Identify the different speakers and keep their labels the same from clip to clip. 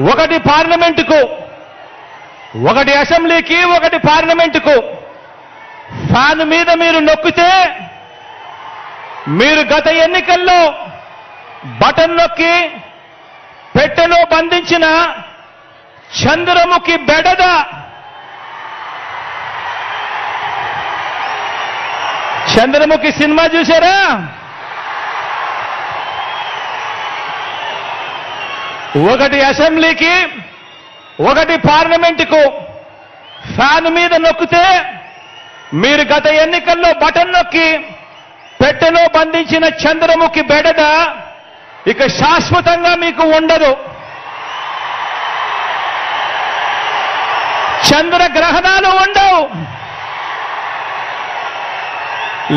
Speaker 1: ఒకటి పార్లమెంటుకు, ఒకటి అసెంబ్లీకి, ఒకటి పార్లమెంటుకు ఫ్యాన్ మీద మీరు నొక్కితే మీరు గత ఎన్నికల్లో బటన్ నొక్కి పెట్టెలో బంధించిన చంద్రముఖి బెడద చంద్రముఖి సినిమా చూశారా? ఒకటి అసెంబ్లీకి, ఒకటి పార్లమెంటుకు ఫ్యాన్ మీద నొక్కితే మీరు గత ఎన్నికల్లో బటన్ నొక్కి పెట్టెలో బంధించిన చంద్రముఖి బెడద ఇక శాశ్వతంగా మీకు ఉండదు. చంద్రగ్రహణాలు ఉండవు.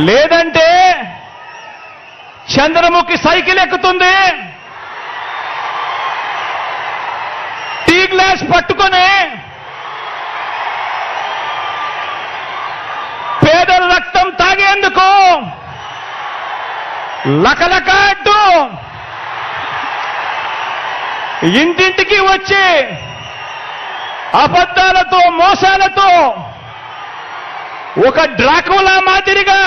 Speaker 1: లేదంటే చంద్రముఖి సైకిల్ ఎక్కుతుంది, టీ గ్లాస్ పట్టుకొని పేదల రక్తం తాగేందుకు లకలక అంటూ ఇంటింటికి వచ్చి అబద్ధాలతో మోసాలతో ఒక డ్రాకులా మాదిరిగా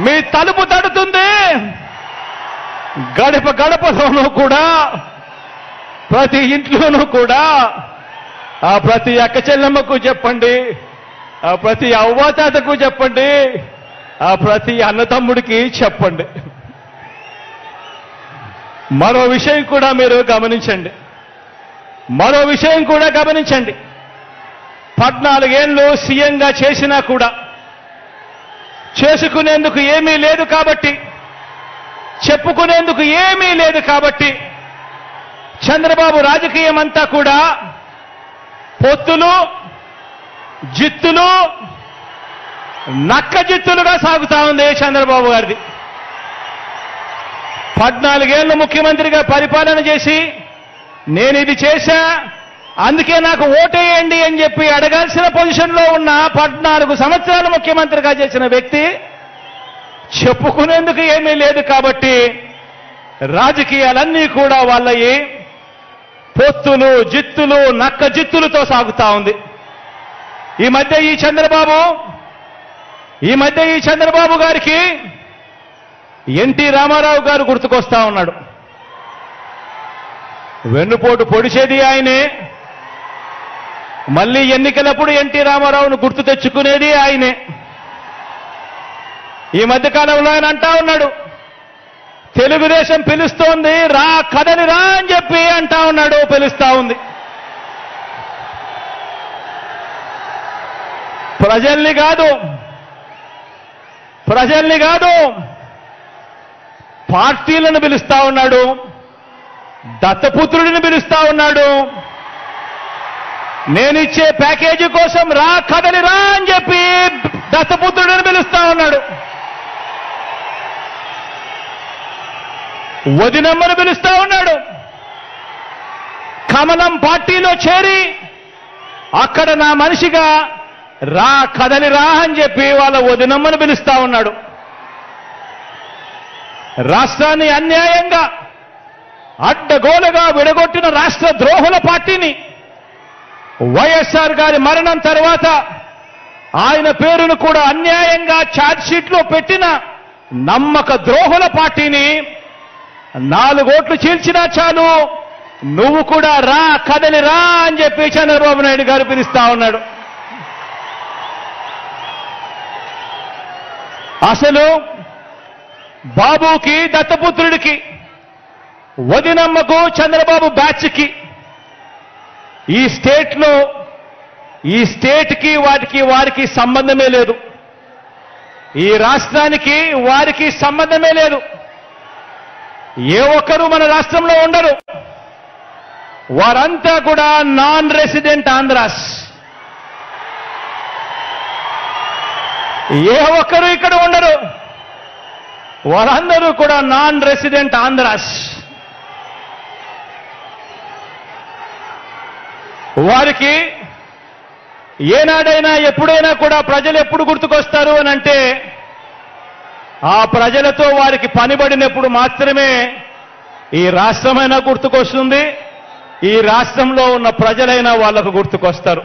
Speaker 1: మీ తలుపు తడుతుంది. గడప గడపలోనూ కూడా, ప్రతి ఇంట్లోనూ కూడా ఆ ప్రతి అక్క చెల్లెమ్మకు చెప్పండి, ఆ ప్రతి అవ్వాతాతకు చెప్పండి, ఆ ప్రతి అన్నతమ్ముడికి చెప్పండి. మరో విషయం కూడా మీరు గమనించండి. 14 ఏళ్ళు సీఎంగా చేసినా కూడా చేసుకునేందుకు ఏమీ లేదు కాబట్టి, చెప్పుకునేందుకు ఏమీ లేదు కాబట్టి చంద్రబాబు రాజకీయం అంతా కూడా పొత్తులు, జిత్తులు, నక్క జిత్తులుగా సాగుతా ఉంది చంద్రబాబు గారిది. 14 ఏళ్ళు ముఖ్యమంత్రిగా పరిపాలన చేసి నేను ఇది చేశా అందుకే నాకు ఓటేయండి అని చెప్పి అడగాల్సిన పొజిషన్లో ఉన్న 14 సంవత్సరాలు ముఖ్యమంత్రిగా చేసిన వ్యక్తి చెప్పుకునేందుకు ఏమీ లేదు కాబట్టి రాజకీయాలన్నీ కూడా వాళ్ళయి పొత్తులు, జిత్తులు, నక్క జిత్తులతో సాగుతా ఉంది. ఈ మధ్య ఈ చంద్రబాబు గారికి ఎన్టీ రామారావు గారు గుర్తుకొస్తా ఉన్నాడు. వెన్నుపోటు పొడిచేది ఆయనే, మళ్ళీ ఎన్నికలప్పుడు ఎన్టీ రామారావును గుర్తు తెచ్చుకునేది ఆయనే. ఈ మధ్యకాలంలో ఆయన అంటా ఉన్నాడు, తెలుగుదేశం పిలుస్తోంది రా కదలి రా అని చెప్పి అంటా ఉన్నాడు, పిలుస్తా ఉంది. ప్రజల్ని కాదు పార్టీలను పిలుస్తా ఉన్నాడు, దత్తపుత్రుడిని పిలుస్తా ఉన్నాడు. నేనిచ్చే ప్యాకేజీ కోసం రా కదలి రా అని చెప్పి దత్తపుత్రుడిని పిలుస్తా ఉన్నాడు. వదినమ్మను పిలుస్తా ఉన్నాడు. కమలం పార్టీలో చేరి అక్కడ నా మనిషిగా రా కదలి రా అని చెప్పి వాళ్ళ వదినమ్మను పిలుస్తా ఉన్నాడు. రాష్ట్రాన్ని అన్యాయంగా అడ్డగోలుగా విడగొట్టిన రాష్ట్ర ద్రోహుల పార్టీని వైఎస్ఆర్ గారి మరణం తర్వాత ఆయన పేరును కూడా అన్యాయంగా ఛార్జ్షీట్లో పెట్టిన నమ్మక ద్రోహుల పార్టీని 4 ఓట్లు చీల్చినా చాలు నువ్వు కూడా రా కదలి రా అని చెప్పి చంద్రబాబు నాయుడు గారు పిలుస్తా ఉన్నాడు. అసలు బాబుకి, దత్తపుత్రుడికి, వదినమ్మకు, చంద్రబాబు బ్యాచ్కి ఈ స్టేట్కి వారికి సంబంధమే లేదు. ఈ రాష్ట్రానికి వారికి సంబంధమే లేదు. ఏ ఒక్కరూ మన రాష్ట్రంలో ఉండరు. వారంతా కూడా నాన్ రెసిడెంట్ ఆంధ్రాస్. ఏ ఒక్కరు ఇక్కడ ఉండరు. వారందరూ కూడా నాన్ రెసిడెంట్ ఆంధ్రాస్. వారికి ఏనాడైనా ఎప్పుడైనా కూడా ప్రజలు ఎప్పుడు గుర్తుకొస్తారు అని అంటే ఆ ప్రజలతో వారికి పనిబడినప్పుడు మాత్రమే ఈ రాష్ట్రమైనా గుర్తుకొస్తుంది, ఈ రాష్ట్రంలో ఉన్న ప్రజలైనా వాళ్లకు గుర్తుకొస్తారు.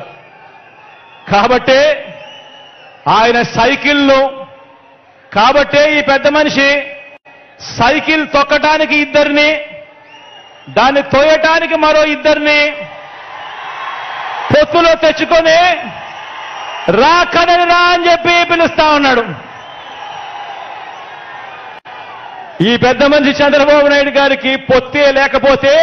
Speaker 1: కాబట్టే ఆయన సైకిల్ను, కాబట్టే ఈ పెద్ద మనిషి సైకిల్ తొక్కటానికి ఇద్దరిని, దాన్ని తోయటానికి మరో ఇద్దరిని పొత్తులో తెచ్చుకొని రా కదలి రా అని చెప్పి పిలుస్తా ఉన్నాడు. ఈ పెద్ద మనిషి చంద్రబాబు నాయుడు గారికి పొత్తే లేకపోతే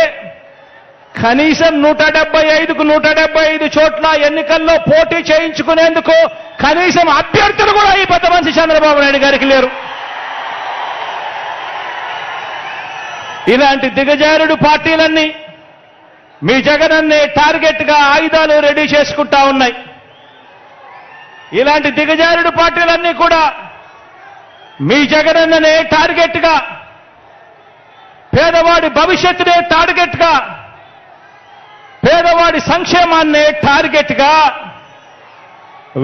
Speaker 1: కనీసం 175కు 175 చోట్ల ఎన్నికల్లో పోటీ చేయించుకునేందుకు కనీసం అభ్యర్థులు కూడా ఈ పెద్ద మనిషి చంద్రబాబు నాయుడు గారికి లేరు. ఇలాంటి దిగజారుడు పార్టీలన్నీ మీ జగనన్నే టార్గెట్ గా ఆయుధాలు రెడీ చేసుకుంటా ఉన్నాయి. ఇలాంటి దిగజారుడు పార్టీలన్నీ కూడా మీ జగనన్ననే టార్గెట్ గా, పేదవాడి భవిష్యత్తునే టార్గెట్ గా, పేదవాడి సంక్షేమాన్నే టార్గెట్ గా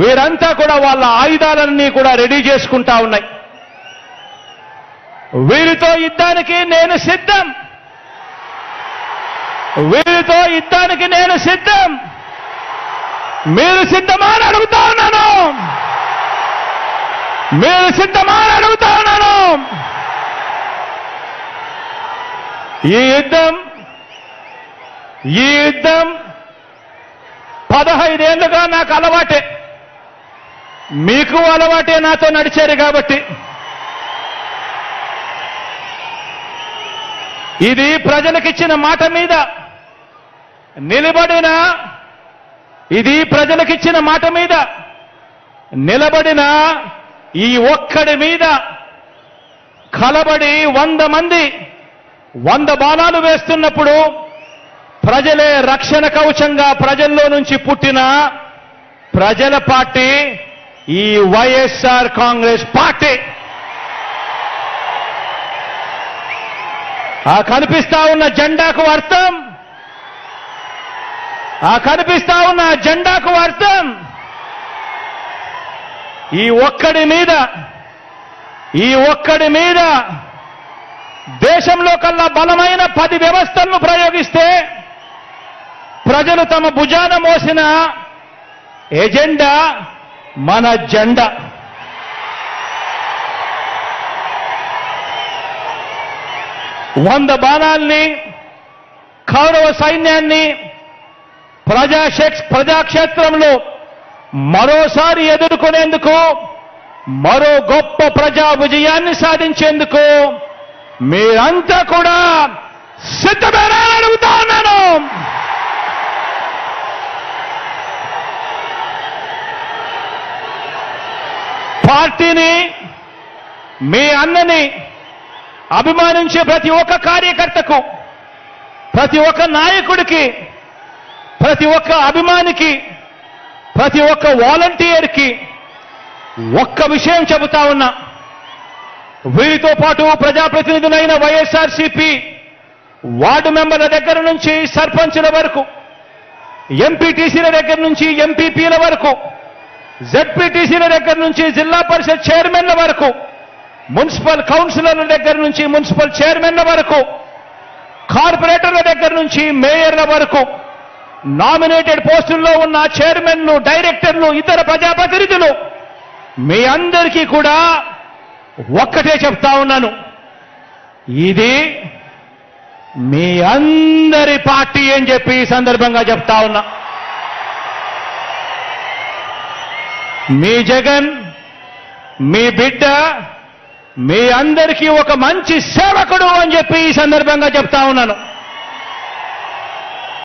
Speaker 1: వీరంతా కూడా వాళ్ళ ఆయుధాలన్నీ కూడా రెడీ చేసుకుంటా ఉన్నాయి. వీరితో యుద్ధానికి నేను సిద్ధం, వీరితో యుద్ధానికి నేను సిద్ధం. మీరు సిద్ధమా అని అడుగుతా ఉన్నాను, మీరు సిద్ధమా అని అడుగుతా ఉన్నాను. ఈ యుద్ధం 15 ఏళ్లుగా నాకు అలవాటే, మీకు అలవాటే నాతో నడిచారు కాబట్టి. ఇది ప్రజలకిచ్చిన మాట మీద నిలబడిన, ఇది ప్రజలకిచ్చిన మాట మీద నిలబడిన ఈ ఒక్కడి మీద కలబడి 100 మంది 100 బాణాలు వేస్తున్నప్పుడు ప్రజలే రక్షణ కవచంగా ప్రజల్లో నుంచి పుట్టిన ప్రజల పార్టీ ఈ వైఎస్ఆర్ కాంగ్రెస్ పార్టీ. ఆ కనిపిస్తా ఉన్న జెండాకు అర్థం, ఆ కనిపిస్తా ఉన్న జెండాకు అర్థం ఈ ఒక్కడి మీద దేశంలో కల్లా బలమైన 10 వ్యవస్థలను ప్రయోగిస్తే ప్రజలు తమ భుజాన మోసిన ఎజెండా మన జెండా. వంద బాణాల్ని, కౌరవ సైన్యాన్ని ప్రజాక్షేత్రంలో మరోసారి ఎదుర్కొనేందుకు, మరో గొప్ప ప్రజా విజయాన్ని సాధించేందుకు మీరంతా కూడా సిద్ధమేనా అని అడుగుతా ఉన్నాను. పార్టీని, మీ అన్నని అభిమానించే ప్రతి ఒక్క కార్యకర్తకు, ప్రతి ఒక్క నాయకుడికి, ప్రతి ఒక్క అభిమానికి, ప్రతి ఒక్క వాలంటీర్కి ఒక్క విషయం చెబుతా ఉన్నా. వీరితో పాటు ప్రజాప్రతినిధులైన వైఎస్ఆర్సీపీ వార్డు మెంబర్ల దగ్గర నుంచి సర్పంచుల వరకు, ఎంపీటీసీల దగ్గర నుంచి ఎంపీపీల వరకు, జెడ్పీటీసీల దగ్గర నుంచి జిల్లా పరిషత్ చైర్మన్ల వరకు, మున్సిపల్ కౌన్సిలర్ల దగ్గర నుంచి మున్సిపల్ చైర్మన్ల వరకు, కార్పొరేటర్ల దగ్గర నుంచి మేయర్ల వరకు, నామినేటెడ్ పోస్టుల్లో ఉన్న చైర్మన్లు, డైరెక్టర్లు, ఇతర ప్రజాప్రతినిధులు మీ అందరికీ కూడా ఒక్కటే చెప్తా ఉన్నాను. ఇది మీ అందరి పార్టీ అని చెప్పి ఈ సందర్భంగా చెప్తా ఉన్నా. మీ జగన్, మీ బిడ్డ మీ అందరికీ ఒక మంచి సేవకుడు అని చెప్పి ఈ సందర్భంగా చెప్తా ఉన్నాను.